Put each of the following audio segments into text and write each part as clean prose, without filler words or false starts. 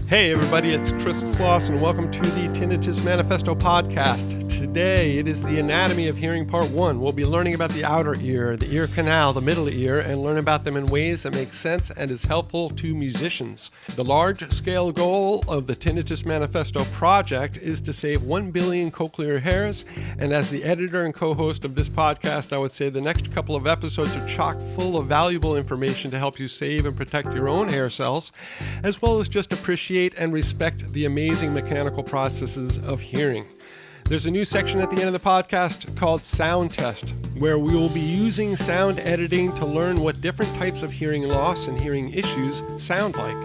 Hey everybody, it's Chris Kloss and welcome to the Tinnitus Manifesto podcast. Today it is the anatomy of hearing part 1. We'll be learning about the outer ear, the ear canal, the middle ear, and learn about them in ways that make sense and is helpful to musicians. The large-scale goal of the Tinnitus Manifesto project is to save 1 billion cochlear hairs, and as the editor and co-host of this podcast, I would say the next couple of episodes are chock full of valuable information to help you save and protect your own hair cells, as well as just appreciate and respect the amazing mechanical processes of hearing. There's a new section at the end of the podcast called Sound Test, where we will be using sound editing to learn what different types of hearing loss and hearing issues sound like.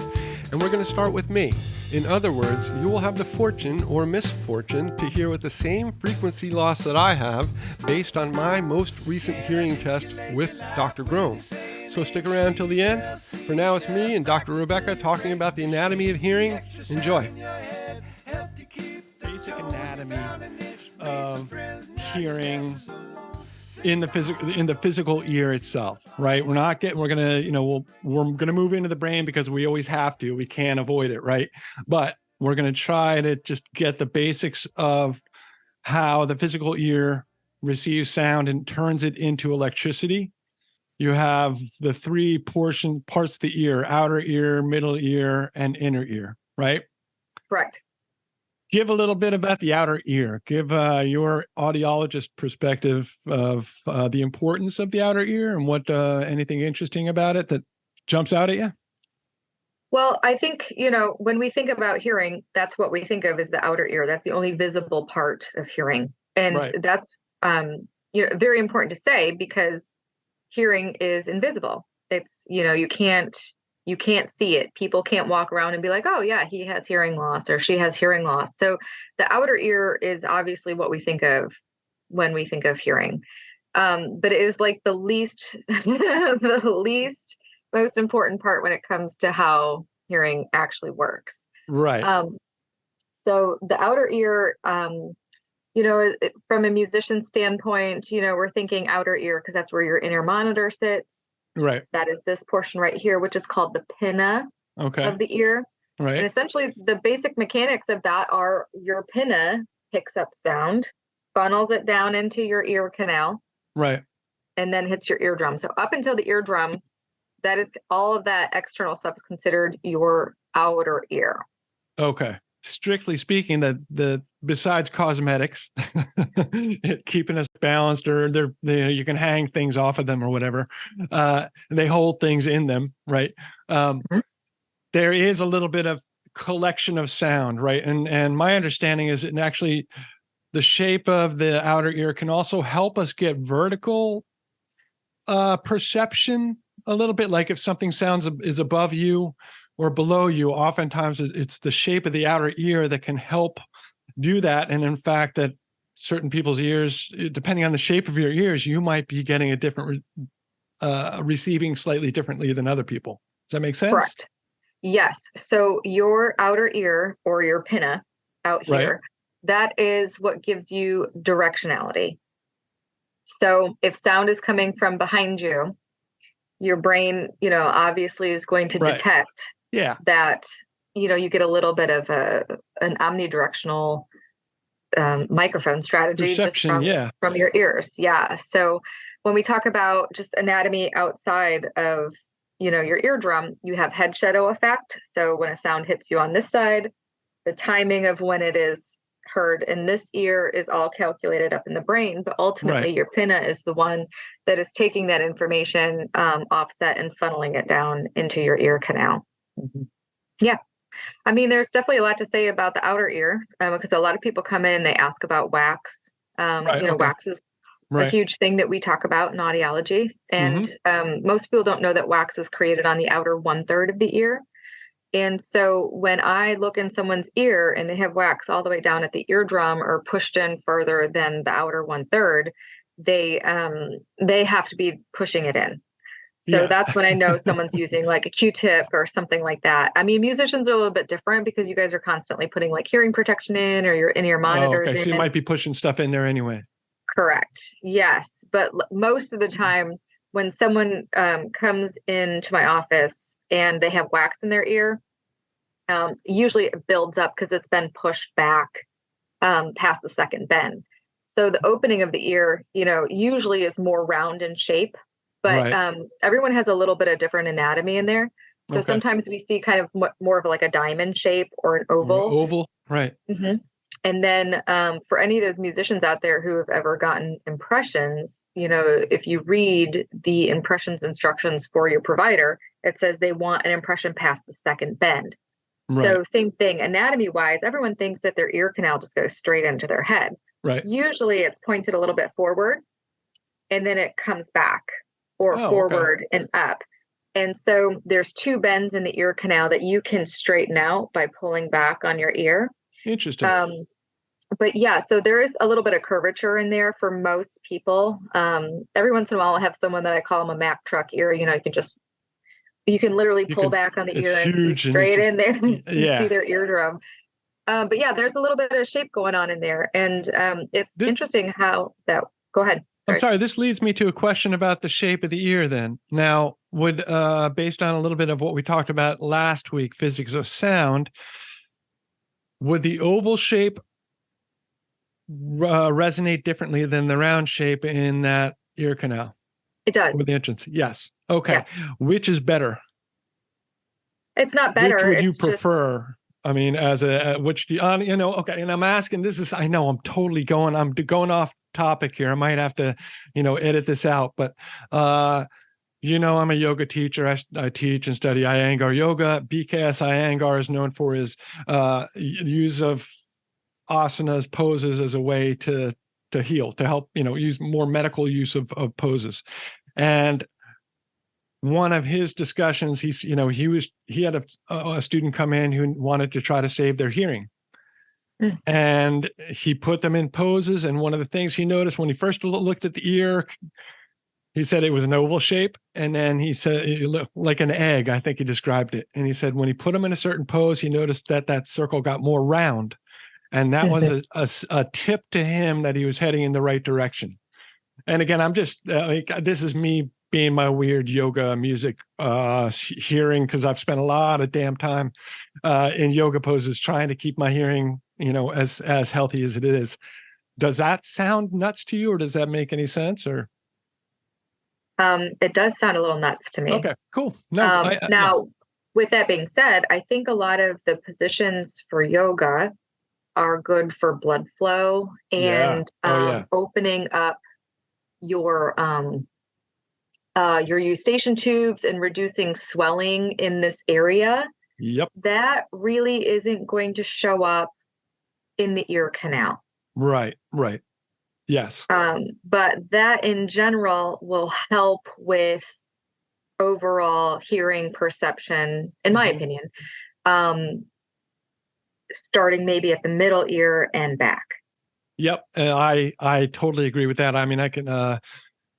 And we're going to start with me. In other words, you will have the fortune or misfortune to hear with the same frequency loss that I have based on my most recent hearing test with Dr. Grohm. So stick around till the end. For now, it's me and Dr. Rebecca talking about the anatomy of hearing. Enjoy. Basic anatomy of hearing in the physical ear itself, right? We're gonna move into the brain because we always have to. We can't avoid it, right? But we're gonna try to just get the basics of how the physical ear receives sound and turns it into electricity. You have the three parts of the ear: outer ear, middle ear, and inner ear, right? Correct. Give a little bit about the outer ear. Give your audiologist perspective of the importance of the outer ear and what anything interesting about it that jumps out at you. Well, I think, when we think about hearing, that's what we think of as the outer ear. That's the only visible part of hearing. And Right. That's, very important to say because hearing is invisible. It's, you can't see it. People can't walk around and be like, oh yeah, he has hearing loss or she has hearing loss. So the outer ear is obviously what we think of when we think of hearing. But it is like the least, the least most important part when it comes to how hearing actually works. Right. So the outer ear, from a musician standpoint, we're thinking outer ear because that's where your inner monitor sits. Right. That is this portion right here, which is called the pinna of the ear. Right. And essentially the basic mechanics of that are your pinna picks up sound, funnels it down into your ear canal. Right. And then hits your eardrum. So up until the eardrum, that is all of that external stuff is considered your outer ear. Okay. Strictly speaking, the besides cosmetics, keeping us balanced, or you can hang things off of them or whatever. They hold things in them, right? There is a little bit of collection of sound, right? And my understanding is it actually the shape of the outer ear can also help us get vertical perception a little bit. Like if something is above you or below you, oftentimes it's the shape of the outer ear that can help do that. And in fact, that certain people's ears, depending on the shape of your ears, you might be getting a different receiving slightly differently than other people. Does that make sense? Correct. Yes. So your outer ear or your pinna out here, right, that is what gives you directionality. So if sound is coming from behind you, your brain, obviously is going to detect that, you get a little bit of an omnidirectional microphone strategy perception, just from your ears. Yeah. So when we talk about just anatomy outside of, your eardrum, you have head shadow effect. So when a sound hits you on this side, the timing of when it is heard in this ear is all calculated up in the brain, but ultimately your pinna is the one that is taking that information offset and funneling it down into your ear canal. Mm-hmm. Yeah. I mean, there's definitely a lot to say about the outer ear because a lot of people come in and they ask about wax. Wax is a huge thing that we talk about in audiology. And most people don't know that wax is created on the outer 1/3 of the ear. And so when I look in someone's ear and they have wax all the way down at the eardrum or pushed in further than the outer 1/3, they have to be pushing it in. So that's when I know someone's using like a Q-tip or something like that. I mean, musicians are a little bit different because you guys are constantly putting like hearing protection in or your in-ear monitors. Okay, so you might be pushing stuff in there anyway. Correct. Yes. But most of the time when someone comes into my office and they have wax in their ear, Usually it builds up because it's been pushed back past the second bend. So the opening of the ear, usually is more round in shape, but Right. everyone has a little bit of different anatomy in there. So Okay. sometimes we see kind of more of like a diamond shape or an oval. Oval. Right. hmm And then for any of those musicians out there who have ever gotten impressions, if you read the impressions instructions for your provider, it says they want an impression past the second bend. Right. So same thing, anatomy wise, everyone thinks that their ear canal just goes straight into their head. Right. Usually it's pointed a little bit forward and then it comes back or Oh, okay. forward and up. And so there's two bends in the ear canal that you can straighten out by pulling back on your ear. Interesting. But yeah, so there is a little bit of curvature in there for most people. Every once in a while, I have someone that I call them a Mack truck ear. You can literally You pull can, back on the it's ear and see huge and straight in there and see yeah. their eardrum. But yeah, there's a little bit of shape going on in there. And it's This, interesting how that, go ahead. I'm Sorry. sorry, this leads me to a question about the shape of the ear then. Now, based on a little bit of what we talked about last week, physics of sound, would the oval shape resonate differently than the round shape in that ear canal? It does. With the entrance? Yes. Okay. Yes. Which is better? It's not Which better. would you It's just, prefer? I mean, which do you, okay. And I'm asking, I know I'm totally I'm going off topic here. I might have to, edit this out, but, I'm a yoga teacher. I teach and study Iyengar yoga. BKS Iyengar is known for his use of asanas, poses as a way to heal, to help, use more medical use of poses. And one of his discussions, he had a student come in who wanted to try to save their hearing. And he put them in poses. And one of the things he noticed when he first looked at the ear, he said it was an oval shape. And then he said it looked like an egg. I think he described it. And he said when he put them in a certain pose, he noticed that circle got more round. And that was a tip to him that he was heading in the right direction. And again, I'm just this is me being my weird yoga music hearing, because I've spent a lot of damn time in yoga poses trying to keep my hearing, as healthy as it is. Does that sound nuts to you, or does that make any sense? Or it does sound a little nuts to me. okay, cool. No, Now, with that being said, I think a lot of the positions for yoga are good for blood flow and opening up your eustachian tubes and reducing swelling in this area. Yep. That really isn't going to show up in the ear canal. Right. Yes. But that in general will help with overall hearing perception, in my opinion, starting maybe at the middle ear and back. Yep. I totally agree with that. I mean, I can,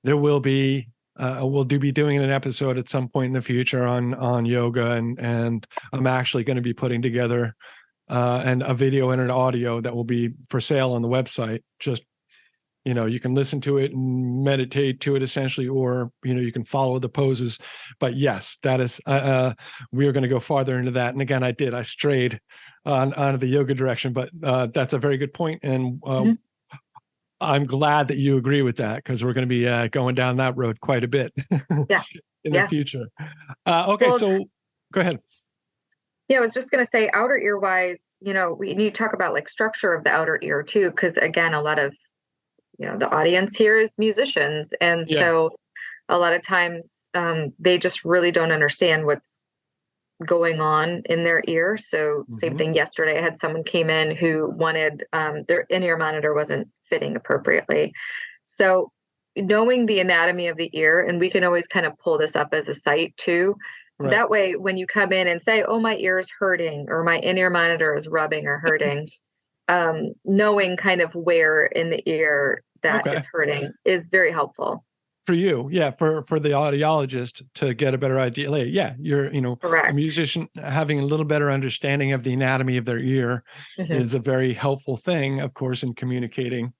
there will be, we'll be doing an episode at some point in the future on yoga, and I'm actually going to be putting together and a video and an audio that will be for sale on the website. Just, you can listen to it and meditate to it essentially, or, you can follow the poses. But yes, that is, we are going to go farther into that. And again, I strayed onto the yoga direction, but that's a very good point. And I'm glad that you agree with that, because we're going to be going down that road quite a bit in the future. Okay, well, so go ahead. Yeah, I was just going to say, outer ear wise, we need to talk about like structure of the outer ear too, because again, a lot of the audience here is musicians, and so a lot of times they just really don't understand what's going on in their ear. So same thing yesterday, I had someone came in who wanted their in-ear monitor wasn't fitting appropriately. So knowing the anatomy of the ear, and we can always kind of pull this up as a site too. Right. That way, when you come in and say, oh, my ear is hurting, or my in-ear monitor is rubbing or hurting, knowing kind of where in the ear that is hurting is very helpful. For you, for the audiologist to get a better idea. Like, you're, correct. A musician having a little better understanding of the anatomy of their ear is a very helpful thing, of course, in communicating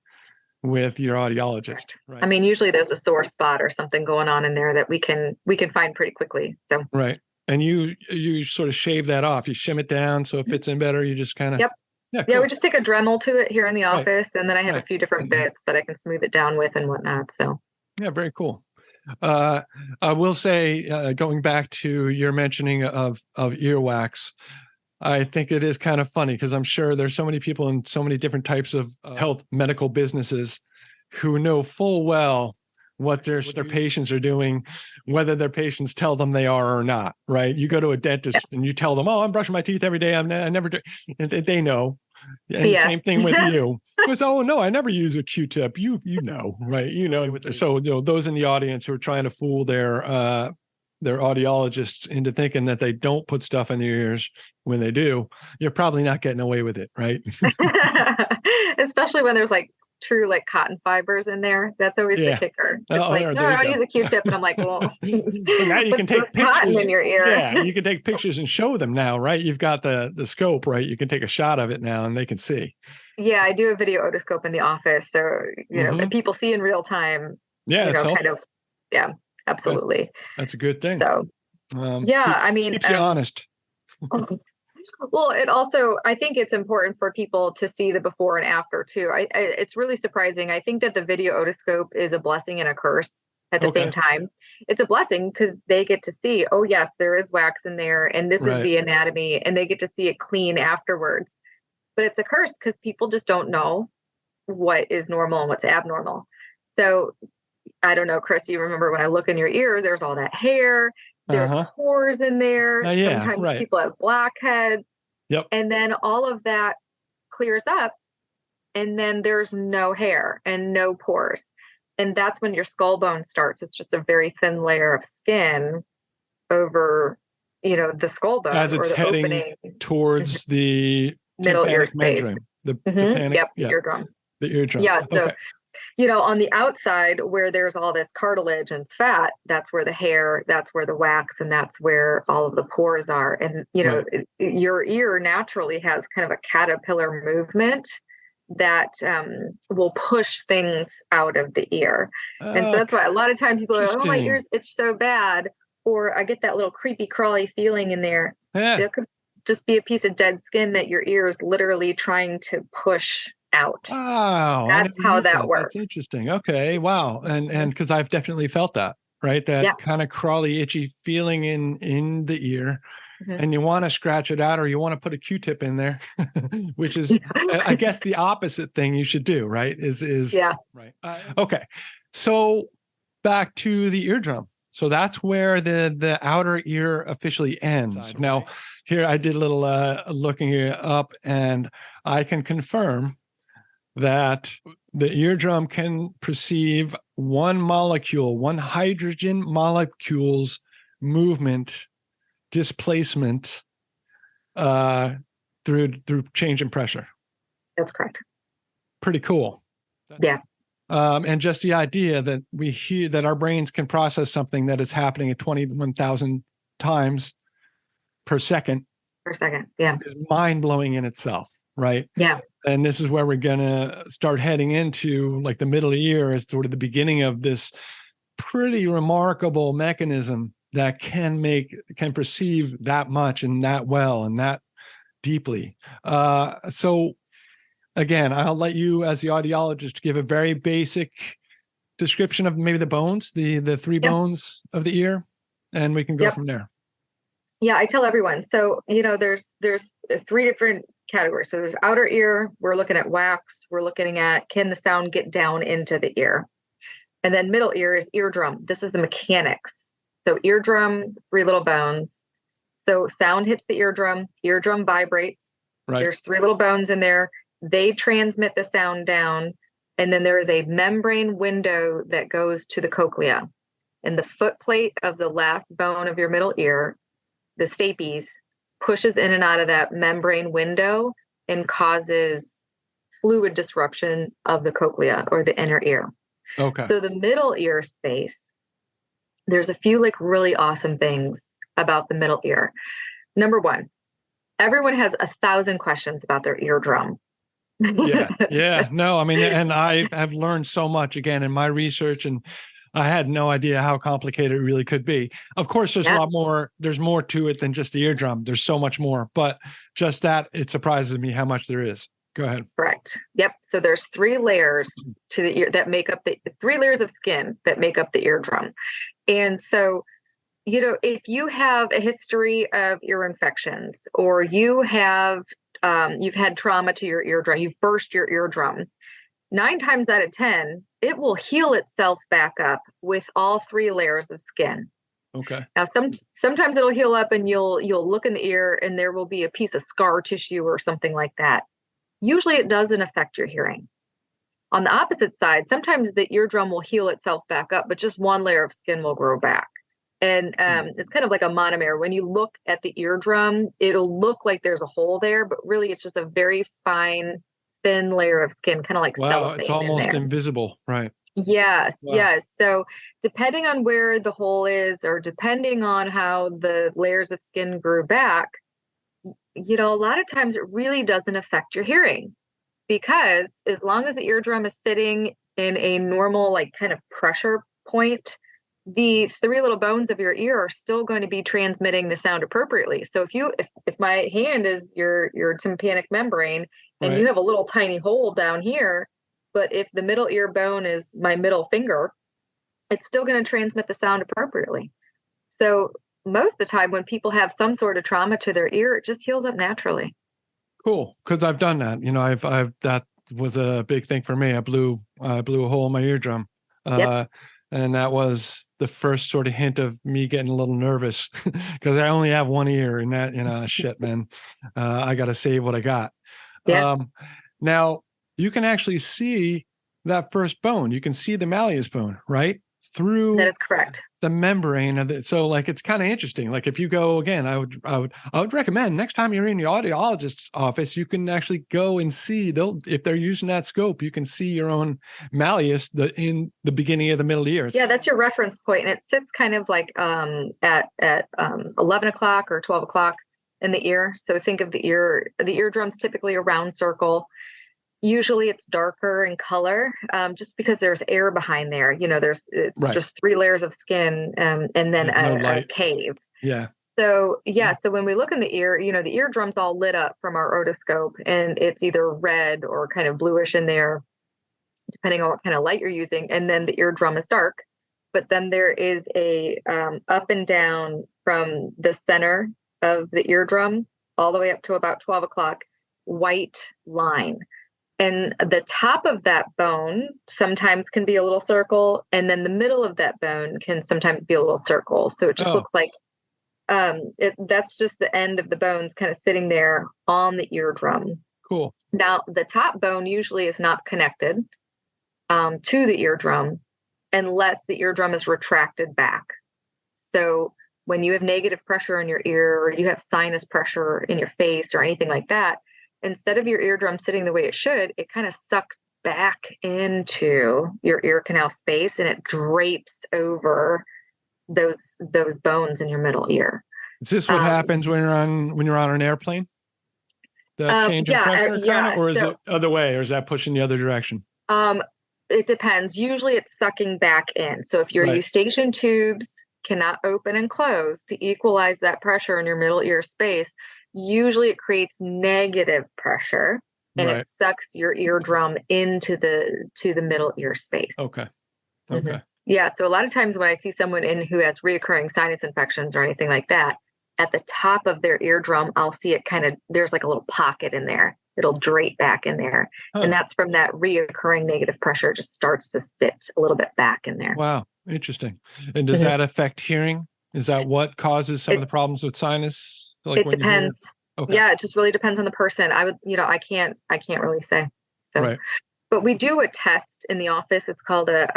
with your audiologist. Right. I mean, usually there's a sore spot or something going on in there that we can find pretty quickly. So right. And you sort of shave that off. You shim it down so it fits in better. You just kind of. Yep. Yeah, Yeah, cool. we just take a Dremel to it here in the Right. office, and then I have a Right. few different bits that I can smooth it down with and whatnot. So Yeah, very cool. I will say, going back to your mentioning of earwax, I think it is kind of funny because I'm sure there's so many people in so many different types of health medical businesses who know full well what their patients are doing, whether their patients tell them they are or not, right? You go to a dentist and you tell them, oh, I'm brushing my teeth every day. I never do. And they know. And the same yes. thing with you. It's, oh no, I never use a Q-tip. You know, right? You know. So those in the audience who are trying to fool their audiologists into thinking that they don't put stuff in their ears when they do, you're probably not getting away with it, right? Especially when there's like true like cotton fibers in there. That's always the Yeah. kicker. It's Oh, like, no, I don't use a Q-tip. And I'm like, well, well, now you can what's take cotton pictures. in your ear? Yeah, you can take pictures and show them now, right? You've got the scope, right? You can take a shot of it now and they can see. Yeah, I do a video otoscope in the office. So, Mhm. people see in real time, Yeah, it's kind of, yeah, absolutely. That's a good thing. So, yeah, I mean, keeps you honest. well, it also, I think it's important for people to see the before and after too. It's really surprising. I think that the video otoscope is a blessing and a curse at the same time. It's a blessing because they get to see, oh yes, there is wax in there, and this is the anatomy, and they get to see it clean afterwards. But it's a curse because people just don't know what is normal and what's abnormal. So I don't know, Chris, you remember when I look in your ear, there's all that hair, there's pores in there. Yeah, sometimes right. people have blackheads. Yep. And then all of that clears up, and then there's no hair and no pores. And that's when your skull bone starts. It's just a very thin layer of skin over, the skull bone as it's or the heading opening towards the middle ear tympanic space. membrane, the tympanic, Eardrum. The eardrum. Yeah. So, on the outside where there's all this cartilage and fat, that's where the hair, that's where the wax, and that's where all of the pores are. And, your ear naturally has kind of a caterpillar movement that will push things out of the ear. And so that's why a lot of times people are, oh, my ears itch so bad, or I get that little creepy crawly feeling in there. Yeah. There could just be a piece of dead skin that your ear is literally trying to push out. Wow. That's how that works. That's interesting. Okay. Wow. And because I've definitely felt that, right? That kind of crawly, itchy feeling in the ear. And you want to scratch it out, or you want to put a Q-tip in there, which is, I guess, the opposite thing you should do, right? Right. Okay. So back to the eardrum. So that's where the outer ear officially ends. Now, here I did a little looking up, and I can confirm that the eardrum can perceive one hydrogen molecule's movement, displacement through change in pressure. That's correct. Pretty cool. Yeah. And just the idea that we hear that our brains can process something that is happening at 21,000 times per second. Yeah. Is mind-blowing in itself, right? Yeah. And this is where we're going to start heading into, like, the middle ear as sort of the beginning of this pretty remarkable mechanism that can perceive that much and that well and that deeply. So again, I'll let you, as the audiologist, give a very basic description of maybe the bones, the three bones of the ear, and we can go from there. Yeah, I tell everyone. So, there's three different categories. So there's outer ear, we're looking at wax, we're looking at, can the sound get down into the ear? And then middle ear is eardrum. This is the mechanics. So eardrum, three little bones. So sound hits the eardrum vibrates. Right. There's three little bones in there. They transmit the sound down. And then there is a membrane window that goes to the cochlea. And the foot plate of the last bone of your middle ear, the stapes, pushes in and out of that membrane window and causes fluid disruption of the cochlea or the inner ear. Okay. So the middle ear space, there's a few like really awesome things about the middle ear. Number one, everyone has 1,000 questions about their eardrum. Yeah. No, I mean, and I have learned so much again in my research and I had no idea how complicated it really could be. Of course, there's a Yeah, lot more. There's more to it than just the eardrum. There's so much more, but just that, it surprises me how much there is. Go ahead. correct. Yep. So there's three layers to the ear that make up the three layers of skin that make up the eardrum. And so, if you have a history of ear infections, or you've had trauma to your eardrum, you've burst your eardrum, 9 times out of 10, it will heal itself back up with all three layers of skin. Okay. Now, sometimes it'll heal up and you'll look in the ear and there will be a piece of scar tissue or something like that. Usually it doesn't affect your hearing. On the opposite side, sometimes the eardrum will heal itself back up, but just one layer of skin will grow back. And it's kind of like a monomer. When you look at the eardrum, it'll look like there's a hole there, but really it's just a very fine, thin layer of skin, kind of like Wow, it's cellophane in almost there. invisible, right? Yes, Wow. yes. So depending on where the hole is, or depending on how the layers of skin grew back, a lot of times it really doesn't affect your hearing, because as long as the eardrum is sitting in a normal, like, kind of pressure point, the three little bones of your ear are still going to be transmitting the sound appropriately. So if my hand is your tympanic membrane and you Right. have a little tiny hole down here, but if the middle ear bone is my middle finger, it's still going to transmit the sound appropriately. So most of the time when people have some sort of trauma to their ear, it just heals up naturally. Cool. Because I've done that. That was a big thing for me. I blew a hole in my eardrum. Yep. Uh, and that was the first sort of hint of me getting a little nervous because I only have one ear, and that, shit, man. I got to save what I got. Yeah, Um, Now you can actually see that first bone. You can see the malleus bone, right? that Through is correct. the membrane of it. So like, it's kind of interesting. Like, if you go again, I would recommend next time you're in the audiologist's office, you can actually go and see, if they're using that scope, you can see your own malleus in the beginning of the middle ear. Yeah, that's your reference point, and it sits kind of like at 11 o'clock or 12 o'clock in the ear. So think of the eardrum's typically a round circle. Usually it's darker in color, just because there's air behind there. It's Right. just three layers of skin, and then There's no a light. cave. Yeah. So yeah, so when we look in the ear, the eardrum's all lit up from our otoscope, and it's either red or kind of bluish in there, depending on what kind of light you're using. And then the eardrum is dark, but then there is a up and down from the center of the eardrum all the way up to about 12 o'clock, white line. And the top of that bone sometimes can be a little circle, and then the middle of that bone can sometimes be a little circle. So it just Oh, looks like that's just the end of the bones kind of sitting there on the eardrum. cool. Now, the top bone usually is not connected to the eardrum unless the eardrum is retracted back. So when you have negative pressure in your ear, or you have sinus pressure in your face or anything like that, instead of your eardrum sitting the way it should, it kind of sucks back into your ear canal space, and it drapes over those bones in your middle ear. Is this what Um, happens when you're on an airplane? That change in pressure, kind of, yeah. or is So it other way, or is that pushing the other direction? um, it depends. Usually it's sucking back in. So if your Right. eustachian tubes cannot open and close to equalize that pressure in your middle ear space, usually it creates negative pressure, and it Right. sucks your eardrum into the middle ear space. Okay. Mhm. Okay. Yeah. So a lot of times when I see someone who has reoccurring sinus infections or anything like that, at the top of their eardrum, I'll see it kind of, there's like a little pocket in there. It'll drape back in there. And Huh. that's from that reoccurring negative pressure. It just starts to sit a little bit back in there. Wow. Interesting. And does Mhm. that affect hearing? Is that what causes some of It the problems with sinus? Like it when you hear? depends. Okay. Yeah, it just really depends on the person. I can't really say. So, Right. but we do a test in the office. It's called a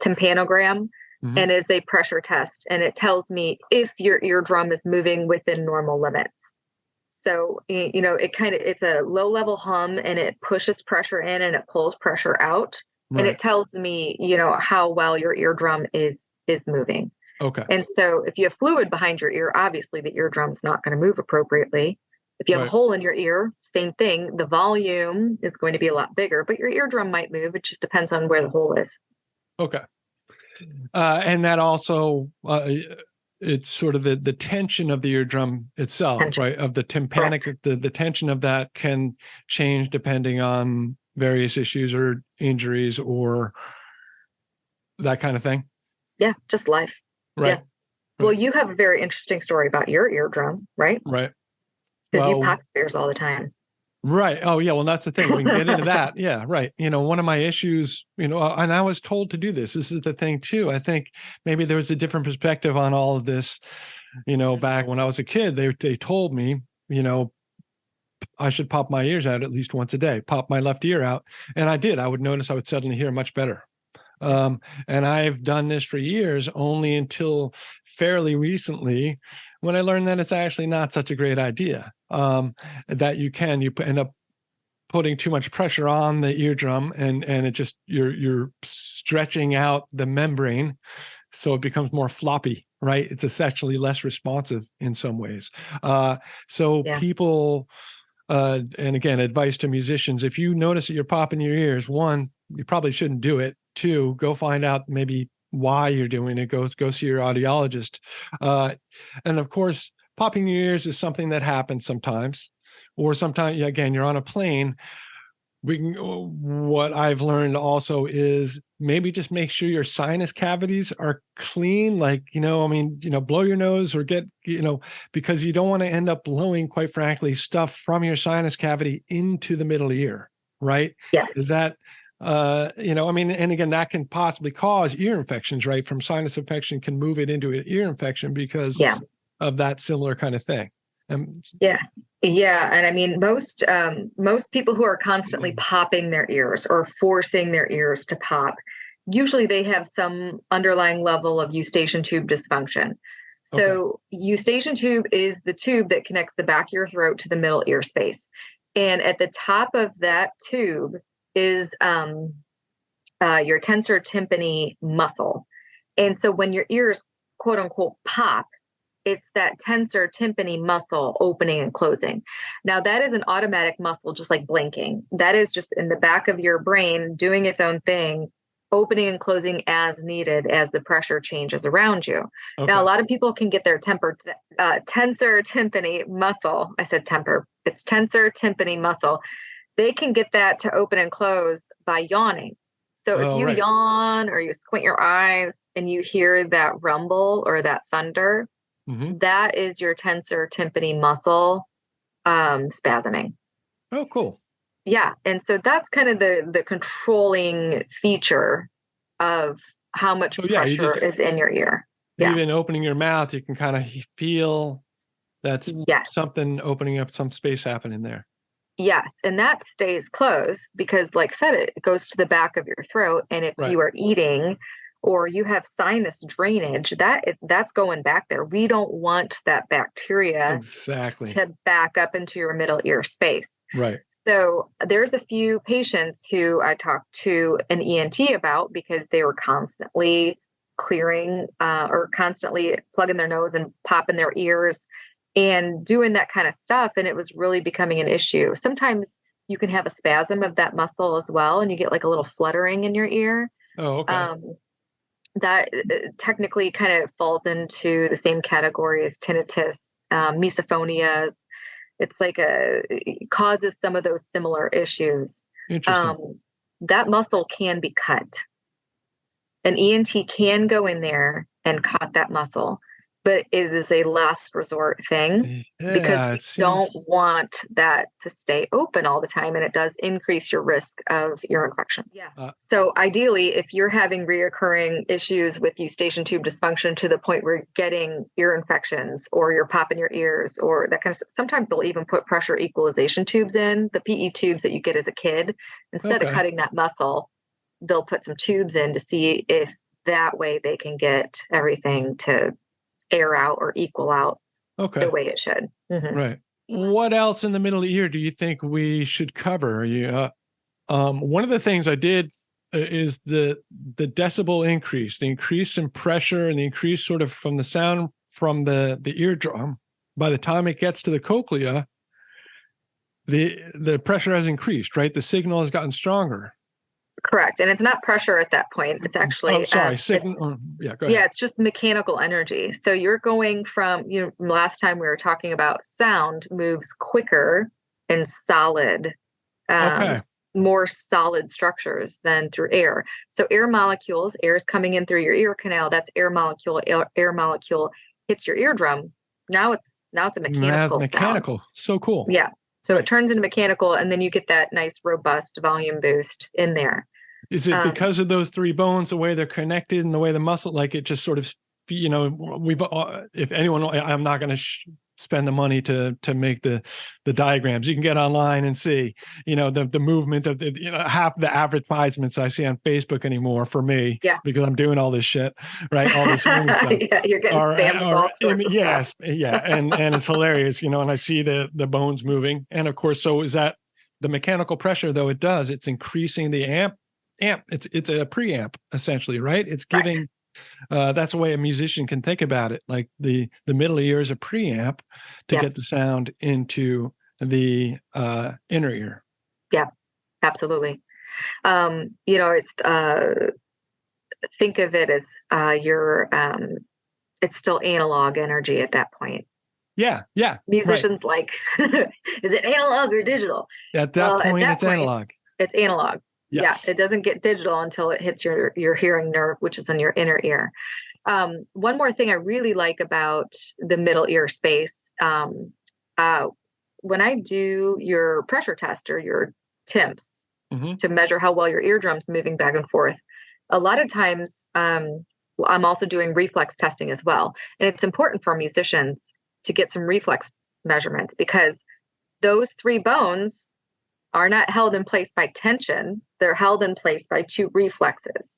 tympanogram, Hmm. and is a pressure test, and it tells me if your eardrum is moving within normal limits. So, it's a low level hum, and it pushes pressure in and it pulls pressure out. And Right. it tells me, how well your eardrum is moving. Okay. And so if you have fluid behind your ear, obviously the eardrum's not going to move appropriately. If you have a Right. hole in your ear, same thing. The volume is going to be a lot bigger, but your eardrum might move. It just depends on where the hole is. Okay. And that also, it's sort of the tension of the eardrum itself, Tension. right? Of the tympanic, Correct. the tension of that can change depending on various issues or injuries or that kind of thing. Yeah, just life. Yeah. Right. Well, Right. you have a very interesting story about your eardrum, right? Right. Because you Well, pop your ears all the time. right. Oh, yeah. Well, that's the thing. We can get into that. Yeah. Right. One of my issues, and I was told to do this. This is the thing too. I think maybe there was a different perspective on all of this. Back when I was a kid, they told me, I should pop my ears out at least once a day, pop my left ear out. And I did. I would notice I would suddenly hear much better. And I've done this for years, only until fairly recently when I learned that it's actually not such a great idea. That you end up putting too much pressure on the eardrum, and it just you're stretching out the membrane, so it becomes more floppy, right? It's essentially less responsive in some ways. So Yeah. people, and again, advice to musicians: if you notice that you're popping your ears, one, you probably shouldn't do it. Two, go find out maybe why you're doing it. Go see your audiologist. And of course, popping your ears is something that happens sometimes, or sometimes, again, you're on a plane. What I've learned also is maybe just make sure your sinus cavities are clean. Like, blow your nose or get, because you don't want to end up blowing, quite frankly, stuff from your sinus cavity into the middle ear, right? Yeah. Is that, and again, that can possibly cause ear infections, right? From sinus infection can move it into an ear infection because Yeah. of that similar kind of thing. Yeah. Yeah. And I mean, most people who are constantly popping their ears or forcing their ears to pop, usually they have some underlying level of eustachian tube dysfunction. Okay. So eustachian tube is the tube that connects the back of your throat to the middle ear space. And at the top of that tube is your tensor tympani muscle. And so when your ears, quote unquote, pop, it's that tensor tympani muscle opening and closing. Now, that is an automatic muscle, just like blinking. That is just in the back of your brain doing its own thing, opening and closing as needed as the pressure changes around you. Okay. Now, a lot of people can get their tensor tympani muscle. I said temper. It's tensor tympani muscle. They can get that to open and close by yawning. So if you yawn or you squint your eyes and you hear that rumble or that thunder, that is your tensor tympani muscle spasming. Oh, cool. Yeah. And so that's kind of the controlling feature of how much pressure is in your ear. Even opening your mouth, you can kind of feel that's something opening up, some space happening there. Yes. And that stays closed because, like I said, it goes to the back of your throat. And if you are eating or you have sinus drainage, that's going back there. We don't want that bacteria to back up into your middle ear space. Right. So there's a few patients who I talked to an ENT about because they were constantly clearing or constantly plugging their nose and popping their ears and doing that kind of stuff. And it was really becoming an issue. Sometimes you can have a spasm of that muscle as well, and you get like a little fluttering in your ear. Oh, okay. That technically kind of falls into the same category as tinnitus, misophonia. It's like it causes some of those similar issues. Interesting. That muscle can be cut. An ENT can go in there and cut that muscle, but it is a last resort thing because we don't want that to stay open all the time, and it does increase your risk of ear infections. Yeah. So ideally, if you're having reoccurring issues with eustachian tube dysfunction to the point where you're getting ear infections or you're popping your ears or that kind of stuff, sometimes they'll even put pressure equalization tubes in, the PE tubes that you get as a kid. Instead of cutting that muscle, they'll put some tubes in to see if that way they can get everything to air out or equal out the way it should. Right. What else in the middle ear do you think we should cover? One of the things I did is the decibel increase, the increase in pressure and the increase sort of from the sound from the eardrum. By the time it gets to the cochlea, the pressure has increased, right? The signal has gotten stronger. Correct. And it's not pressure at that point. It's actually, sorry, signal. Yeah, go ahead. Yeah, it's just mechanical energy. So you're going from, last time we were talking about sound moves quicker and solid, Okay. more solid structures than through air. So air molecules, air is coming in through your ear canal. That's air molecule. Air molecule hits your eardrum. Now it's a mechanical sound. Mechanical. So cool. Yeah. So Right. it turns into mechanical, and then you get that nice robust volume boost in there. Is it because of those three bones, the way they're connected and the way the muscle, like it just sort of, we've, if anyone, I'm not going to spend the money to make the diagrams. You can get online and see, the movement of half the advertisements I see on Facebook anymore for me, because I'm doing all this shit, right? All this stuff. Yeah, you're getting spammed with all sorts of yes, stuff. Yeah, and it's hilarious, and I see the bones moving, and of course, so is that the mechanical pressure? Though it's increasing the amp. It's a preamp essentially, right? It's giving. Right. That's the way a musician can think about it. Like the middle ear is a preamp to get the sound into the inner ear. Yeah, absolutely. It's think of it as it's still analog energy at that point. Yeah. Musicians like, is it analog or digital? At that point, it's analog. It's analog. Yes. Yeah, it doesn't get digital until it hits your hearing nerve, which is in your inner ear. One more thing I really like about the middle ear space, when I do your pressure test or your temps to measure how well your eardrum's moving back and forth, a lot of times I'm also doing reflex testing as well. And it's important for musicians to get some reflex measurements, because those three bones are not held in place by tension. They're held in place by two reflexes.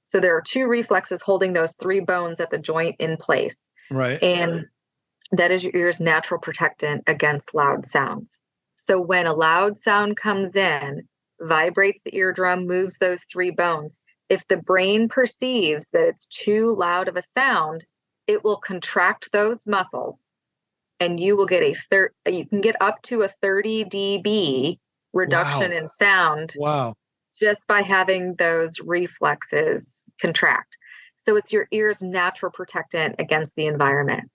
So there are two reflexes holding those three bones at the joint in place. Right. And that is your ear's natural protectant against loud sounds. So when a loud sound comes in, vibrates the eardrum, moves those three bones, if the brain perceives that it's too loud of a sound, it will contract those muscles, and you will get you can get up to a 30 dB reduction in sound. Wow. Just by having those reflexes contract. So it's your ear's natural protectant against the environment.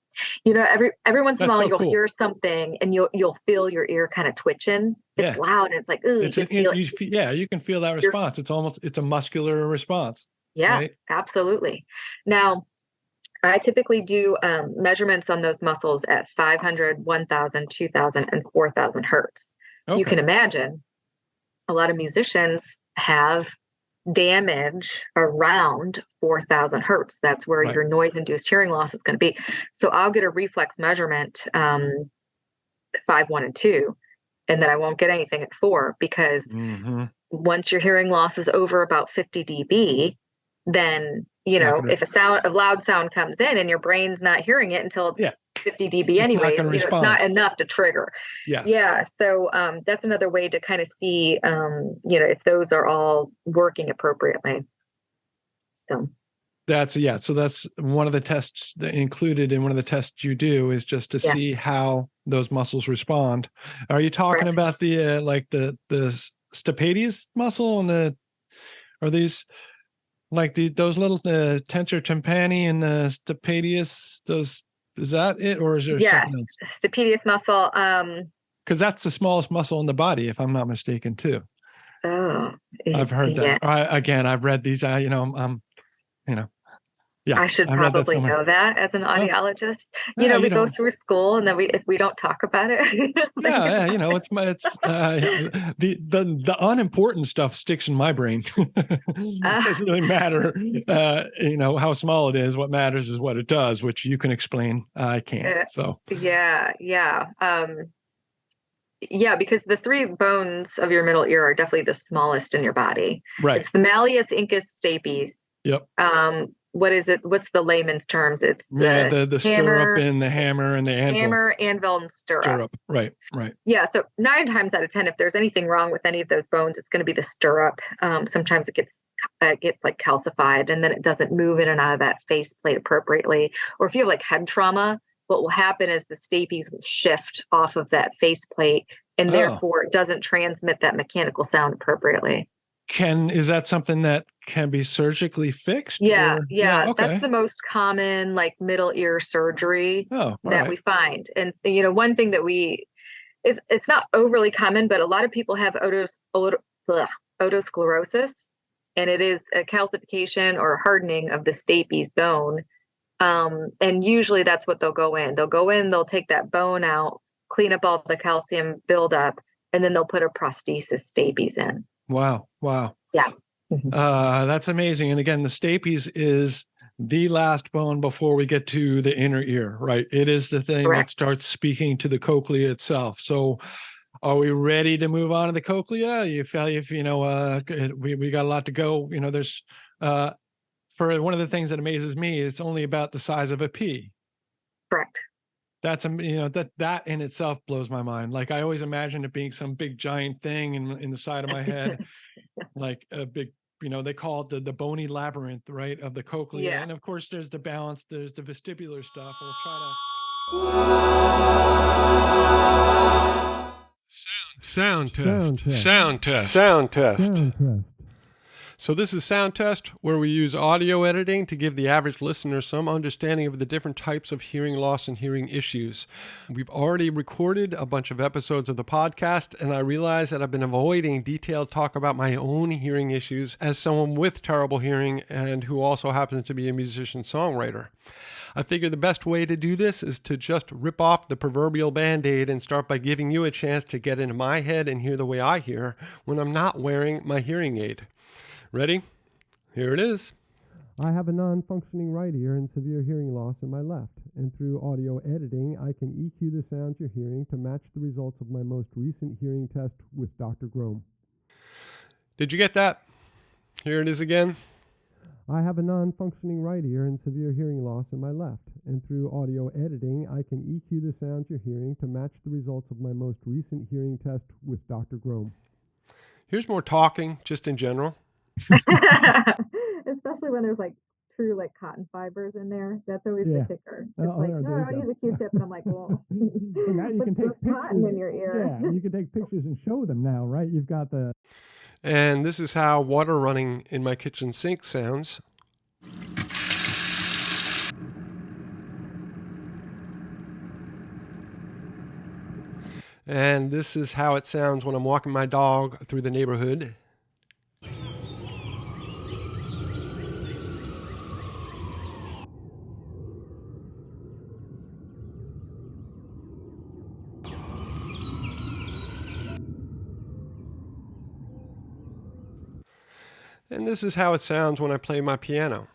Every once in a while you'll hear something and you'll feel your ear kind of twitching. It's loud and it's like, ooh, you can feel that response. It's a muscular response. Yeah, right? Absolutely. Now, I typically do measurements on those muscles at 500, 1000, 2000, and 4000 hertz. Okay. You can imagine a lot of musicians have damage around 4000 hertz. That's where your noise-induced hearing loss is going to be. So I'll get a reflex measurement 5, 1, and 2, and then I won't get anything at 4, because once your hearing loss is over about 50 dB, then if a loud sound comes in and your brain's not hearing it until it's 50 dB anyway, it's not enough to trigger. Yes. Yeah. So that's another way to kind of see, if those are all working appropriately. So that's one of the tests that included in one of the tests you do, is just to see how those muscles respond. Are you talking about the the stapedius muscle and are these like those little tensor tympani and the stapedius? Is that it, or is there something else? Stapedius muscle. Because that's the smallest muscle in the body, if I'm not mistaken, too. Oh, I've heard that. Again, I've read these. I should probably know that as an audiologist. We go through school, and then if we don't talk about it. It's the unimportant stuff sticks in my brain. It doesn't really matter, how small it is. What matters is what it does, which you can explain. I can't. So yeah. Because the three bones of your middle ear are definitely the smallest in your body. Right. It's the malleus, incus, stapes. Yep. What is it? What's the layman's terms? It's the hammer, stirrup and the hammer and the anvil. Hammer, anvil, and stirrup. Right. Yeah. So 9 times out of 10, if there's anything wrong with any of those bones, it's going to be the stirrup. Sometimes it gets like calcified, and then it doesn't move in and out of that faceplate appropriately. Or if you have like head trauma, what will happen is the stapes will shift off of that faceplate, and therefore it doesn't transmit that mechanical sound appropriately. Is that something that can be surgically fixed? Yeah, Or yeah, that's okay. the most common like middle ear surgery Oh, all that we right. find. And one thing that it's not overly common, but a lot of people have otosclerosis, and it is a calcification or hardening of the stapes bone. And usually that's what they'll go in. They'll go in, they'll take that bone out, clean up all the calcium buildup, and then they'll put a prosthesis stapes in. Wow. Yeah. That's amazing. And again, the stapes is the last bone before we get to the inner ear, right? It is the thing that Correct. starts speaking to the cochlea itself. So are we ready to move on to the cochlea? We got a lot to go. There's for one of the things that amazes me, it's only about the size of a pea. Correct. That's that in itself blows my mind. Like I always imagine it being some big giant thing in the side of my head, like a big, they call it the bony labyrinth, right, of the cochlea. Yeah. And of course, there's the balance, there's the vestibular stuff. We'll try Sound test. So this is Sound Test, where we use audio editing to give the average listener some understanding of the different types of hearing loss and hearing issues. We've already recorded a bunch of episodes of the podcast, and I realize that I've been avoiding detailed talk about my own hearing issues as someone with terrible hearing and who also happens to be a musician-songwriter. I figure the best way to do this is to just rip off the proverbial Band-Aid and start by giving you a chance to get into my head and hear the way I hear when I'm not wearing my hearing aid. Ready? Here it is. I have a non-functioning right ear and severe hearing loss in my left, and through audio editing, I can EQ the sounds you're hearing to match the results of my most recent hearing test with Dr. Grome. Did you get that? Here it is again. I have a non-functioning right ear and severe hearing loss in my left, and through audio editing, I can EQ the sounds you're hearing to match the results of my most recent hearing test with Dr. Grome. Here's more talking, just in general. Especially when there's like true like cotton fibers in there. That's always the kicker. It's like, no, I use a Q-tip, and I'm like, well, so now you can take pictures. Cotton in your ear. Yeah, you can take pictures and show them now, right? You've got the. And this is how water running in my kitchen sink sounds. And this is how it sounds when I'm walking my dog through the neighborhood. And this is how it sounds when I play my piano.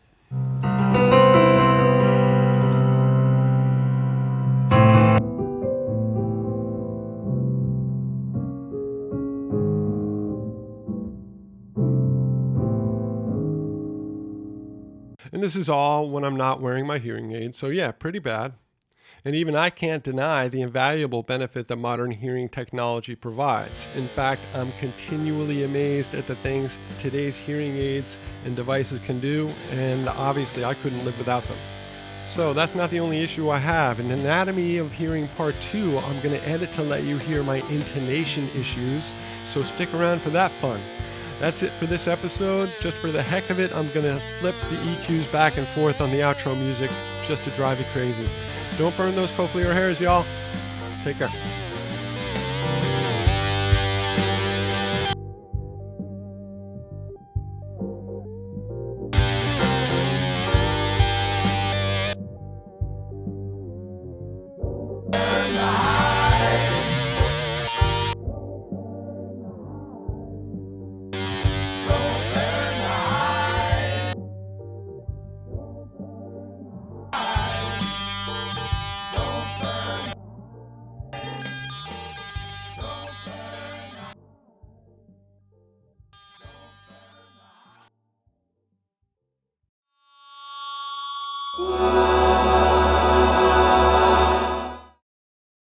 And this is all when I'm not wearing my hearing aid. So yeah, pretty bad. And even I can't deny the invaluable benefit that modern hearing technology provides. In fact, I'm continually amazed at the things today's hearing aids and devices can do, and obviously I couldn't live without them. So that's not the only issue I have. In Anatomy of Hearing Part 2, I'm going to edit to let you hear my intonation issues, so stick around for that fun. That's it for this episode. Just for the heck of it, I'm going to flip the EQs back and forth on the outro music just to drive you crazy. Don't burn those cochlear hairs, y'all. Take care.